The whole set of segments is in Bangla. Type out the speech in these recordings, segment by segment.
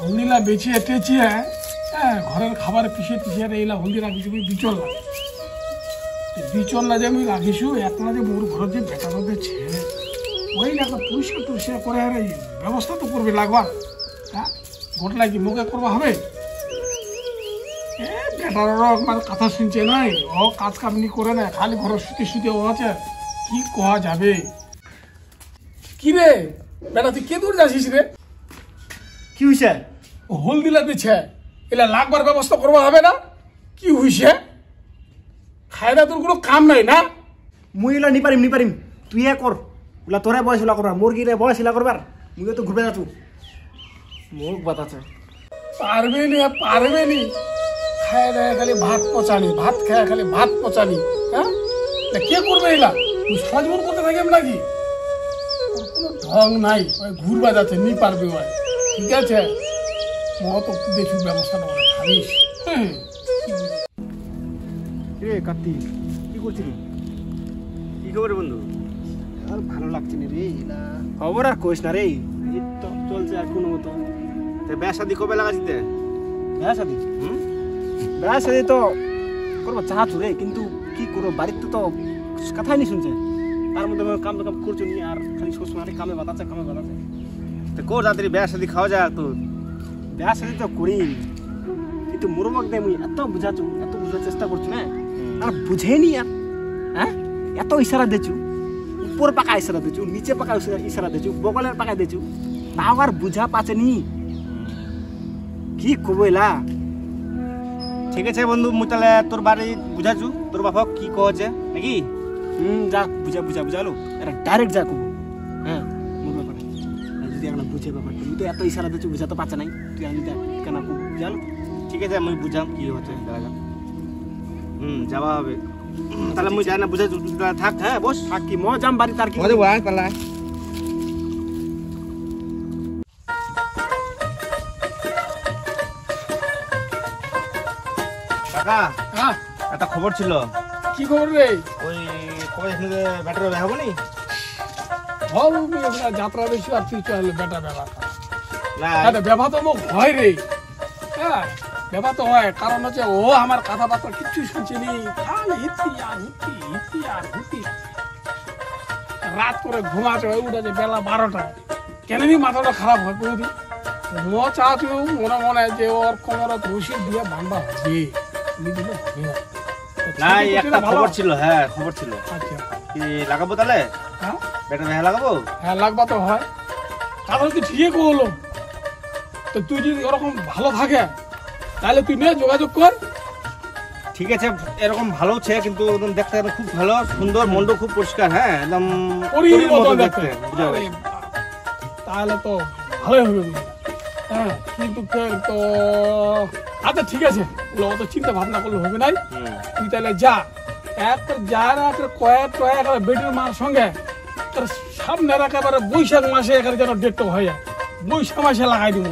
হলদিলা বেচিয়ে টেচিয়ে ঘরের খাবার পিছিয়ে পিছিয়ে এইলা হলদি রাখিছু বিচল না বিচল না যে আমি রাখিছু একলা যে মোর ঘর যে বেটা রোদে ছেড়ে ওই না পরিষ্কার টরিষ্কার করে আরে ব্যবস্থা তো করবে লাগবার হ্যাঁ ঘটলা কি মুখে করবা হবে বেটারও একবার কথা শুনছে নাই ও কাজ কামনি করে না খালি ঘরে শুতে শুতে ও আছে কি কোয়া যাবে কি রে বেটা তুই কে দূর যাচ্ছিস রে কি হইছে হলদিলা দিচ্ছে এলা লাগবার ব্যবস্থা করবা হবে না কি হইছে খায়দা তোর কোনো কাম নাই না মুই এলা নি পারিম তুই কর ওলা তোরে বয়স ওলা করবার মুরগিরে বয়স এলা করবার মুই তো ঘুরবে যাচ্ছু মুখ বাতাছে পারবে নি খায় দেয় খালি ভাত পচানি ভাত খায় খালি ভাত পচানি হ্যাঁ কে করবে এলা তুই সারা জীবন করতে থাকবে নাকি কোনো ঢং নাই ওই ঘুরবা যাচ্ছে নি পারবে ওই ঠিক আছে মত দেখি ব্যবস্থা করে খালিস রে কার্তিক কি করছিলি কি খবর বন্ধু আর ভালো লাগছে না রে খবর আর কইস না রে এই তো চলছে আর কোনো মতো বিয়া শাদি কবে লাগাইছিতে বিয়া শাদি বিয়া শাদি তো করবো চাহাচ্ছু রে কিন্তু কি করবো বাড়িতে তো কথাই নি শুনছে তার মধ্যে কাম তো কাম করছো নি আর খালি শ্বশুর কামে বাতাচ্ছে তো কোর তাড়াতাড়ি বিয়া শাদি খাওয়া যায় তো বিয়া শাদি তো করি কিন্তু মুরমক দে মুই এত বুঝাচ্ছু এত বুঝার চেষ্টা করছি না আর বুঝেনি আর হ্যাঁ এত ইশারা দেছু উপর পাকা ইশারা দেছু নিচে পাকা ইশারা দেছু বগলের পাকা দেছু তাও আর বুঝা পাচ্ছেনি কি করবো এলা ঠিক আছে বন্ধু মুই তাহলে তোর বাড়ি বুঝাছু তোর বাপক কি কহছে নাকি যা বুঝালো এটা ডাইরেক্ট যা করবো হ্যাঁ মোর ব্যাপারে যদি এখন বুঝে ব্যাপারটা তুই তো এত ইশারা দিচ্ছ বুঝাতে পারছে নাই তুই আমি কেন করবো বুঝালো ঠিক আছে মুই বুঝাম কি হচ্ছে যাওয়া হবে তাহলে মুই যাই না বুঝাছু থাক হ্যাঁ বস থাক কি যাম বাড়ি তার কি পালা কাকা হ্যাঁ একটা খবর ছিল কি খবর রে ওই কবে ব্যাটার বিয়া হবো নি হল যাত্রা বেশি আর তুই চলে বেটা ব্যবহার না ব্যবহার তো মোক হয় রে হ্যাঁ ব্যবহার তো হয় কারণ হচ্ছে ও আমার কথাবার্তা কিচ্ছু শুনছিনি খালি হিতি আর হুতি রাত করে ঘুমাচ্ছে ওই উঠেছে বেলা 12টা কেন মাথাটা খারাপ হয় কোনোদিন ও চাচ্ছিও মনে মনে যে ওর কোমরত রশি দিয়ে বান্ধা হবে দিলে হবে না একটা খবর ছিল হ্যাঁ খবর ছিল আচ্ছা কি লাগাবো তাহলে হ্যাঁ বেটা বিয়া লাগাবো হ্যাঁ লাগবা তো হয় কারণ তুই ঠিকই করলো তো তুই যদি ওরকম ভালো থাকে তাহলে তুই নিয়ে যোগাযোগ কর ঠিক আছে এরকম ভালো ছে কিন্তু একদম দেখতে খুব ভালো সুন্দর মন্ড খুব পরিষ্কার হ্যাঁ একদম তাহলে তো ভালোই হবে হ্যাঁ কিন্তু তো আচ্ছা ঠিক আছে অত চিন্তা ভাবনা করলে হবে নাই তুই তাহলে যা কয়েক বেটির মার সঙ্গে তোর সামনে একেবারে বৈশাখ মাসে এখানে যেন ডেটটা হয়ে যায় বৈশাখ মাসে লাগাই দিব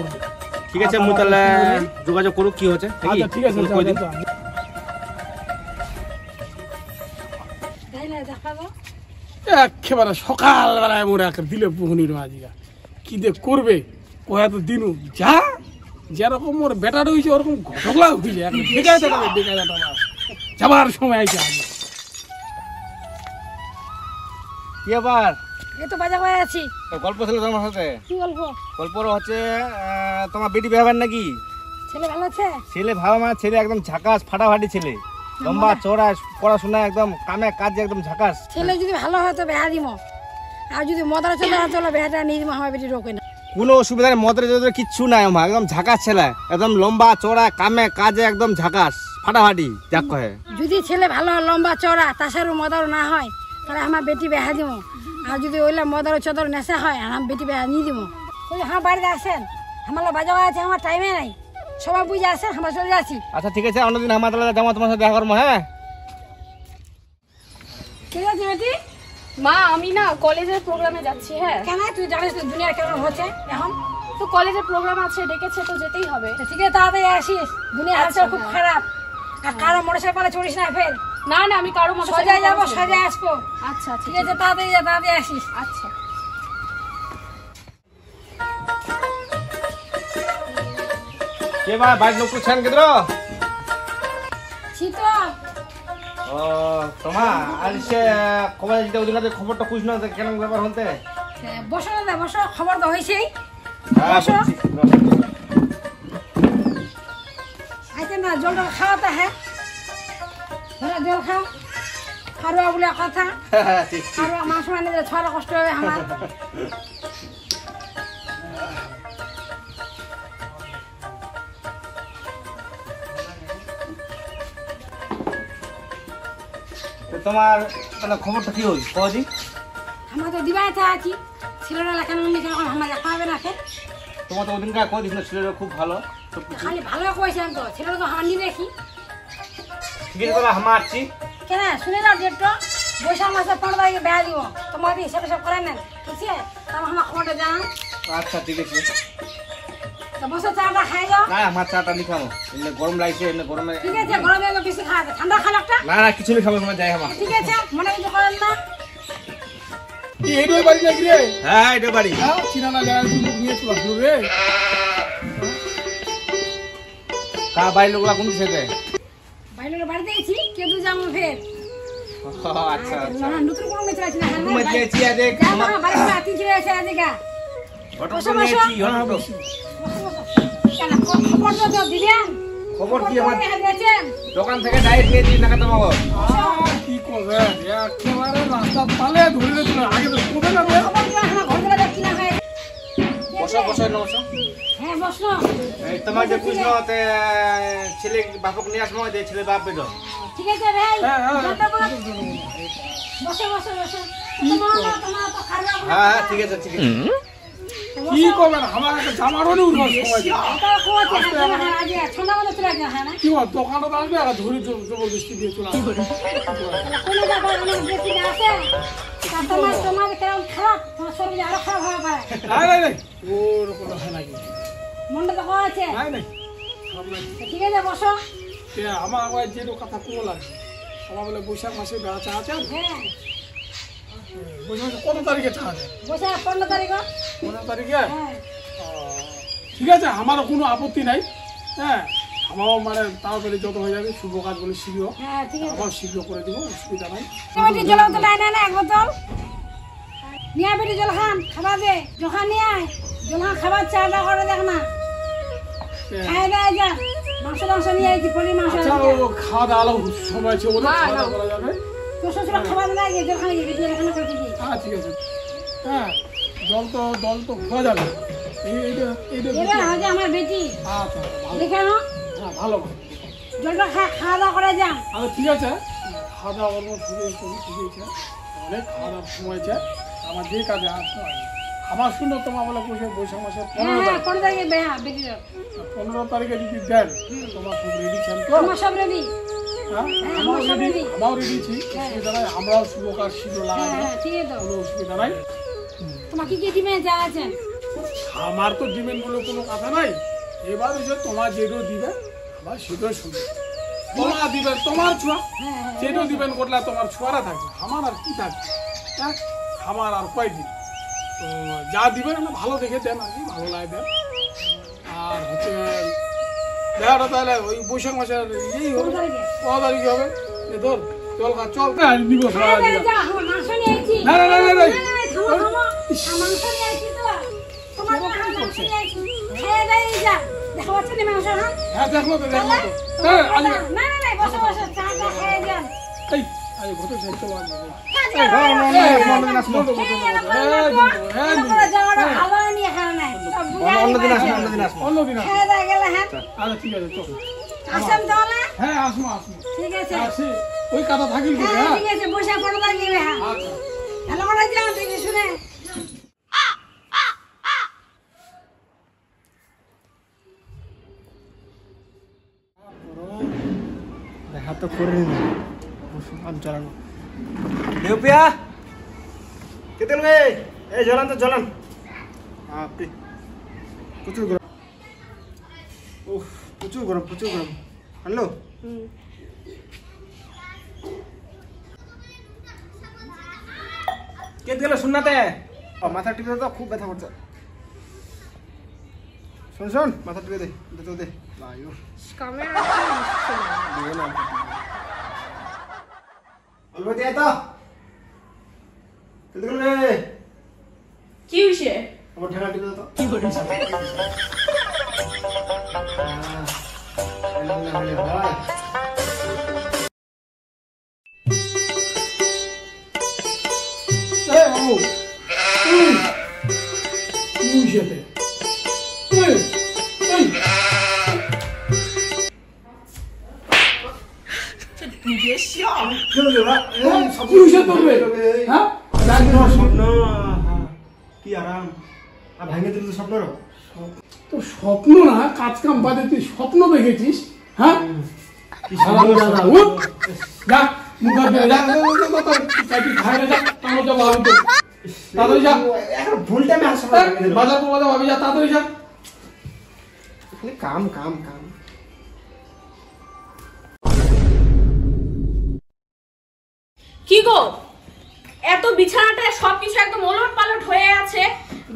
ঠিক আছে মু তাহলে যোগাযোগ করুক কি হচ্ছে আচ্ছা ঠিক আছে একেবারে সকালবেলায় মোরে দিলে পুহনির মাঝিকা কি দিয়ে করবে কয়া তো দিনু যা যেরকম মোর বেটা রয়েছে ওরকম ঘটকলা হয়েছে যাবার সময় আছে আগে কি আবার এই তো বাজার হয়ে আছি গল্প ছিল তোমার সাথে কি গল্প গল্প হচ্ছে তোমার বেটি বিয়ে হবেন নাকি ছেলে ভালো আছে ছেলে ভালো মানে ছেলে একদম ঝাকাস ফাটাফাটি ছেলে লম্বা চড়া পড়াশোনা একদম কামে কাজে একদম ঝাকাস ছেলে যদি ভালো হয় তো বেহা দিব আর যদি মদার চলে চলো বেহাটা নিয়ে দিব আমার বেটি রোকে না কোনো অসুবিধা নেই মদের কিচ্ছু নাই আমার একদম ঝাকাস ছেলে একদম লম্বা চড়া কামে কাজে একদম ঝাকাস ফাটাফাটি যাক কহে যদি ছেলে ভালো লম্বা চড়া তাছাড়া মদার না হয় তাহলে আমার বেটি বেহা দিব আর যদি ওইলা মদার চদর নেশা হয় আর আমি বেটি বেহা নিয়ে দিব ওই আমার বাড়িতে আসেন আমার বাজার আছে আমার টাইমে নাই সবাই বুঝে আসেন আমরা চলে যাচ্ছি আচ্ছা ঠিক আছে অন্যদিন আমার তাহলে যাবো তোমার সাথে দেখা করবো হ্যাঁ ঠিক আছে বেটি মা আমি না কলেজের প্রোগ্রামে যাচ্ছি হ্যাঁ কেন তুই জানিস তো দুনিয়া কেমন হচ্ছে এখন তো কলেজের প্রোগ্রাম আছে ডেকেছে তো যেতেই হবে ঠিক আছে তাড়াতাড়ি আসিস দুনিয়া হালচাল খুব খারাপ আর কারো মোটরসাইকেলে চড়িস না ফের না না আমি কারো সোজা যাবো সোজা আসবো আচ্ছা ঠিক আছে তাড়াতাড়ি আসিস আচ্ছা কে বা বাইর লোক করছেন কেদ্র ছিল ও তোমা আর সে খবর দিতে ওদিন রাতে খবরটা কুছ না কেন ব্যাপার হতে বসো দাদা বসো, খবর তো হয়েছেই। হ্যাঁ বসো। বলছি। আইতে না জলটা খাওয়াতে হ্যাঁ, ধরা জল খাও, খারুয়া বলে কথা, হ্যাঁ, ঠিক ঠিক। খারুয়া মাংস মানে ছড়া কষ্ট হবে আমার। তো তোমার মানে খবরটা কি হল কদি আমরা তো দিবাই আছি, ছেলেরা লেখানো নিচে এখন আমার লেখা হবে না সে। তোমার তো ওদিনকার কই দিছিল ছেলেরা খুব ভালো সব কিছু খালি ভালো কইছেন তো, ছেলেরা তো হানি দেখি। ঠিক আছে তাহলে আমরা আসছি কেন শুনে যাও ডেটটা, বৈশাখ মাসে 15 তারিখে বেড়া দিব, তোমার হিসাব হিসাব করে নেন, ঠিক আছে? তারপর আমার খবরটা জানান। আচ্ছা ঠিক আছে তো বসে চাটা খাই যাও। না আমার চাটা নি খাবো এমনি গরম লাগছে এমনি গরমে ঠিক আছে, গরমে এলো বেশি খাওয়া, ঠান্ডা খান একটা। না না কিছু নি খাবো তোমার যাই আমার ঠিক আছে, মনে কিছু করেন না। এইটাই বাড়ি নাকি রে? হ্যাঁ এটা বাড়ি হ্যাঁ চিনানা জায়গায় কিন্তু নিয়ে চলে আসলো রে। কা বাড়ি লোকলা কোন থেকে বাইরের বাড়িতে গেছি, কে দু যাবো ফের। আচ্ছা আচ্ছা না, নতুন কোনো মেয়ে আছে না, হ্যাঁ, তুমি যেছি আদে যা না, বাড়িতে আতি ছিল এসে আদিকা। ফটো বসো, করে বসো। নিয়েছি হলো কেন, খবর তো দিবেন? খবর কি আমার দিয়েছেন? দোকান থেকে ডাইরেক্ট নিয়ে দিই টাকা তোমাকে কি করবে একেবারে রাস্তা তালে ধরে দিল, আগে তো করবে না রে। খবর দিবেন, আমার ঘর থেকে দেখছি না হয়। বসো বসো নমস্কার হ্যাঁ, বসো। এই তোমার যে প্রশ্ন তে ছেলে বাপক নিয়ে আসবো যে ছেলে বাপ বেটো ঠিক আছে ভাই, হ্যাঁ, হ্যাঁ, ধন্যবাদ। বসো, বসো, বসো। তোমার তো খারাপ হবে না। হ্যাঁ হ্যাঁ ঠিক আছে ঠিক আছে কি করবে না, আমার একটা জামারও নেই উঠবার সময় নেই। এটা কোয়াতে হাতে না আগে ছোলা মতো চলে গেল হ্যাঁ না। কি বল দোকানটা আসবে আর ধরে জবরদস্তি দিয়ে চলে আসবে। কোনো জায়গায় আমার বেশি না আছে। তা তোমার কেমন খারাপ, তোমার শরীর আরো খারাপ হয়ে পারে। নাই নাই নাই ওর কোনো হয় নাকি মনটা তো কয়া আছে। নাই নাই আমরা ঠিক আছে, বসো। আমার আবার যে কথা কোল আছে আমার বলে বৈশাখ মাসে বেড়া চা আছে, হ্যাঁ, বৈশাখ মাসে কত তারিখে চা আছে? বসে 15 তারিখ। 15 তারিখে। হ্যাঁ, ঠিক আছে, আমারও কোনো আপত্তি নাই। হ্যাঁ আমারও মানে তাড়াতাড়ি যত হয়ে যাবে শুভ কাজ বলে শীঘ্র হ্যাঁ, ঠিক আছে। আবার শীঘ্র করে দিব, অসুবিধা নাই। বেটি জল তো নাই না এক বোতল নিয়ে বেটি জল খান খাবার দে, যখন নিয়ে আয় যখন খাবার চাটা করে দেখ না, খাই দেয় যা। মাংস নিয়ে আইছি, পলি মাংস। আচ্ছা ও খাওয়া দাওয়া সময় আছে বলে খাওয়া দাওয়া করা যাবে। তোর শ্বশুর খাবার লাগে জল খাই বেটি এখানে করে দিই। হ্যাঁ ঠিক আছে। হ্যাঁ দল তো খাওয়া যাবে। এইটা এবার হচ্ছে আমার বেটি আচ্ছা ভালো। দেখে না, হ্যাঁ ভালো। জলটা খাওয়া দাওয়া করে যান। আচ্ছা ঠিক আছে, খাওয়া দাওয়া করবো, ঠিক আছে। অনেক খাওয়া দাওয়ার সময় আছে, আমার যে কাজে আসতে হয়। আমার শুনো তোমার বলে বৈশাখ মাসের হ্যাঁ, 15 তারিখ। 15 তারিখে বেটির 15 তারিখে যদি দেন তোমার খুব রেডি ছিলেন তো? আমার সব রেডি। হ্যাঁ হ্যাঁ, আমরাও আমার সব রেডি, ready। আমরাও রেডি ছি, অসুবিধা নাই। আমরাও শুভ কাজ শীঘ্র লাগাই হ্যাঁ, দেবো, হ্যাঁ, ঠিক আছে তো। কোনো অসুবিধা নাই। তোমার কি কি দিবেন যা আছেন? আমার তো ডিমেন্ড বলে কোনো কথা নাই। এবার ওই যে তোমার যেটা দিবে আমার সেটাই শুনবে। তোমার দিবেন তোমার ছোঁয়া, হ্যাঁ, হ্যাঁ, যেটা দিবেন করলে তোমার ছোঁয়ারা থাকবে, আমার আর কি থাকবে। হ্যাঁ আমার আর কয়দিন তো যা দিবেন না ভালো দেখে দেন, আর কি ভালো লাগে দেন। আর হচ্ছে দেখাটা তাহলে ওই বৈশাখ মাসের ইয়েই হবে, 15 তারিখে। 15 তারিখে হবে। এ ধর চল চল নিব হ্যাঁ, যা, আমার মাংস নিয়ে আইছি। না, না, না, না, না। থামো, থামো। আমার মাংস নিয়ে আইছি তো। তোমার জন্য আমি মাংস নিয়ে আইছি। খেয়ে দেয় যা। দেখো বাচ্চা নি মাংস, হ্যাঁ? হ্যাঁ দেখলো তো দেখলো তো। না, হ্যাঁ আজ না, বসো, বসো, চা খেয়ে যান। এই আজ ঘটে চলতে পারবে। কাজ এই, করো, না, না, খেয়ে না, যান। অন্যদিন আসবো। খেয়ে যান, তারপরে যাওয়াটা ভালো হয়নি এখানে নাই। সব বুঝাই অন্যদিন আসবো পাইছে। অন্যদিন আসবো অন্যদিন আসবো। খেয়ে দেয় গেলে, হ্যাঁ? আচ্ছা ঠিক আছে চল। আসেন তাহলে? হ্যাঁ আসবো। ঠিক আছে। আসি ওই কথা থাকিল কিন্তু। হ্যাঁ, হ্যাঁ ঠিক আছে, বসে 15 তারিখে, হ্যাঁ। আচ্ছা ভালো করে যান, দেখে শুনে। দেখা তো করে নি আমি চালানো দেউপিয়া কেতেল গে এই জলান তো জলান আপনি প্রচুর গরম। উফ প্রচুর গরম হ্যালো কে দিল শুননাতে মাথা টিপে তো খুব ব্যথা করছে। শোন মাথা টুকে দে তো দে ভাইও ক্যামেরা দে না অলবা দে তো তুই রে কি হইছে আমার ঠেলা টিপে তো কি করিস ভাই এই বাবু কি হইছে কি আরাম আর ভাঙে দিল স্বপ্ন তো স্বপ্ন না কাজ কাম বাদে তুই স্বপ্ন দেখেছিস হ্যাঁ যা মুখ যা খাই যা তাহলে যাবো আমি তো তাড়াতাড়ি যা ভুল টাইমে আসা বাজার পর ভাবি যা তাড়াতাড়ি যা কাম কাম কাম কি গো এত বিছানাটা সবকিছু একদম ওলট পালট হয়ে আছে,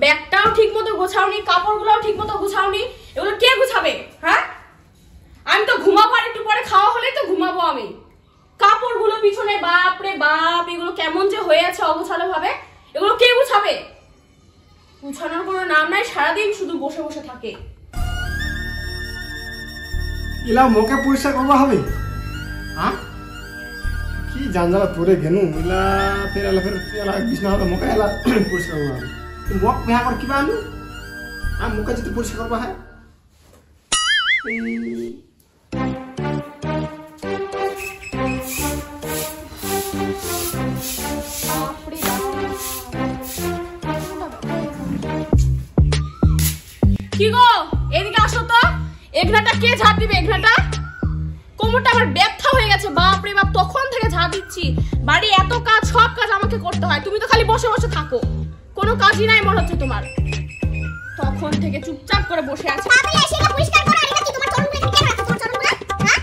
ব্যাগটাও ঠিকমতো গোছাওনি, কাপড়গুলোও ঠিকমতো গোছাওনি, এগুলো কে গোছাবে? হ্যাঁ আমি তো ঘুমাবো, আর একটু পরে খাওয়া হলেই তো ঘুমাবো আমি। কাপড়গুলো পিছনে বাপ রে বাপ, এগুলো কেমন যে হয়ে আছে অগোছালো ভাবে, এগুলো কে গুছাবে? গুছানোর কোনো নাম নাই, সারাদিন শুধু বসে বসে থাকে। ইলা মোকে পরিষ্কার করবা হবে? হ্যাঁ কি জানজালা তোরে গেনু ইলা ফের এলা বিছনা হলো মোকে এলা পরিষ্কার করবা হবে। তুই মোক বিয়া কর কিবা আনু মোকে যদি পরিষ্কার করবা হয় কি গো এদিকে আসো তো, এগনাটা কে ঝাড় দিবে? এগনাটা কোমরটা আমার ব্যথা হয়ে গেছে, বাপ রে বাপ, তখন থেকে ঝাড় দিচ্ছি। বাড়ি এত কাজ, সব কাজ আমাকে করতে হয়, তুমি তো খালি বসে বসে থাকো, কোনো কাজই নাই মনে হচ্ছে তোমার। তখন থেকে চুপচাপ করে বসে আছো। পরিষ্কার করো, এটা কি তোমার চরণগুলো কেন রাখছো? তোমার চরণগুলো হ্যাঁ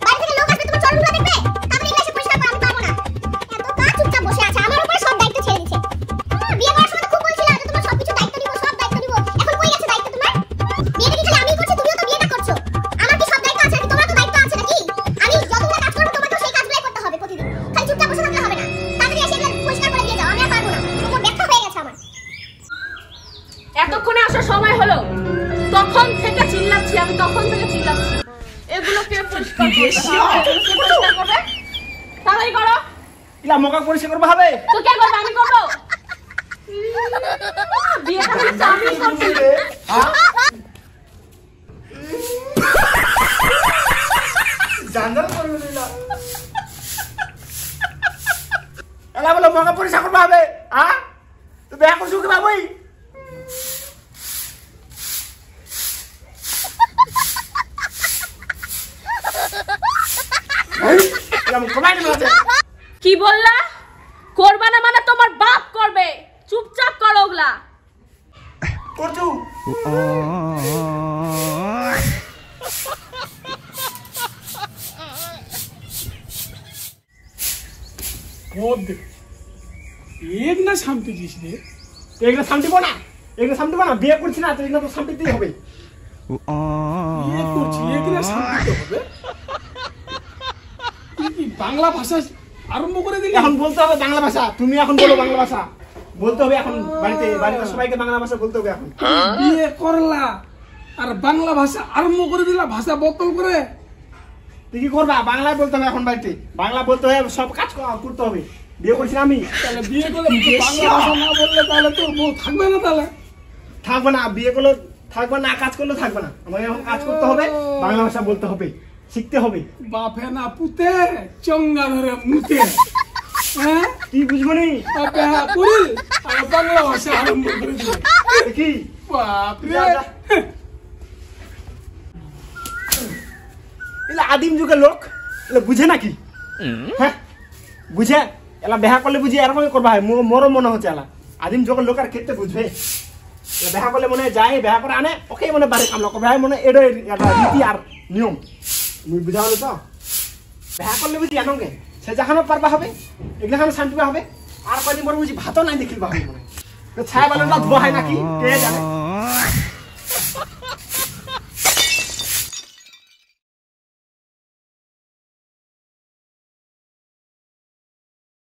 বাড়ি থেকে লোক আসবে, তোমার চরণগুলো দেখবে, তারপরে এগুলো এসে পরিষ্কার করে আমি পারবো না। এত কাজ চুপচাপ বসে আছে, আমার উপরে সব দায়িত্ব ছেড়ে দিয়েছে। বিয়ে করার সময় তো খুব বলছিলা যে তোমার সবকিছু দায়িত্ব দিব, সব দায়িত্ব দিব, এখন কই গেছে দায়িত্ব তোমার? বিয়েটা কি খালি আমিই করছি, তুমিও তো বিয়েটা করছো, আমার কি সব দায়িত্ব আছে নাকি? তোমার তো দায়িত্ব আছে নাকি? আমি যতগুলো কাজ করব তোমাকেও সেই কাজগুলোই করতে হবে প্রতিদিন, খালি চুপচাপ বসে থাকলে হবে না। তাড়াতাড়ি এসে এগুলো পরিষ্কার করে দিয়ে যাও, আমি আর পারবো না, তোমার ব্যথা হয়ে গেছে আমার। এতক্ষণে আসার সময় হলো, তখন থেকে চিল্লাচ্ছি আমি, তখন থেকে চিল্লাচ্ছি। এগুলো কে পরিষ্কার করবে? তাড়াতাড়ি করো। ইলা মোকে পরিষ্কার করবা হবে? তো কে করবে? আমি করবো। বিয়েটা হচ্ছে আমি করছি। জানজালা করবে ইলা এলা বলে মোকে পরিষ্কার করবা হবে? হ্যাঁ তুই বিয়া করছিস কি বাবুই? কি বললা? করবা না মানে তোমার বাপ করবে, চুপচাপ করো ওগুলা। করছু এক না শান্তি দিস রে, এগুলো শান্তি না, এগুলো শান্তি না, বিয়ে করছি না তো এগুলো তো শান্তিতেই হবে। বিয়ে করছি এক না শান্তি হবে? তুই কি বাংলা ভাষা আরম্ভ করে দিলি? এখন বলতে হবে বাংলা ভাষা, তুমি এখন বলো বাংলা ভাষা বলতে হবে এখন, বাড়িতে সবাইকে বাংলা ভাষা বলতে হবে এখন। বিয়ে করলা আর বাংলা ভাষা আরম্ভ করে দিলা, ভাষা বদল করে। তুই কি করবা? বাংলায় বলতে হবে এখন, বাড়িতে বাংলা বলতে হবে, সব কাজ করতে হবে। বিয়ে করছি না আমি, তাহলে বিয়ে করলে বাংলা ভাষা না বললে তাহলে তোর বউ থাকবে না? তাহলে থাকবে না, বিয়ে করলে থাকবে না, কাজ করলে থাকবে না, আমাকে এখন কাজ করতে হবে, বাংলা ভাষা বলতে হবে, শিখতে হবে। বাপে না পুতে চঙ্গা ধরে মুতে, হ্যাঁ তুই বুঝবো নি? বাপে হ্যাঁ করি আর বাংলা ভাষা আরম্ভ করে দিল। দেখি বাপরে এলা আদিম যুগের লোক, এলা বুঝে নাকি? হ্যাঁ বুঝে, এলা দেখা করলে বুঝে এরকমই করবা হয়, মোরও মনে হচ্ছে এলা আদিম যুগের লোক আর ক্ষেত্রে বুঝবে। দেখা করলে মনে যায়, দেখা করে আনে ওকে মনে বাড়ি কামলা করবে, মনে এটাই রীতি আর নিয়ম। মুই বুঝা হলো তো, দেখা করলে বুঝি আনকে সে যাখানো পারবা হবে, এগুলো শান্তি হবে। আর কদিন পরে বুঝি ভাতও নাই দেখিবা হবে, মনে ছায়া বানানো ধোয়া হয় নাকি কে জানে।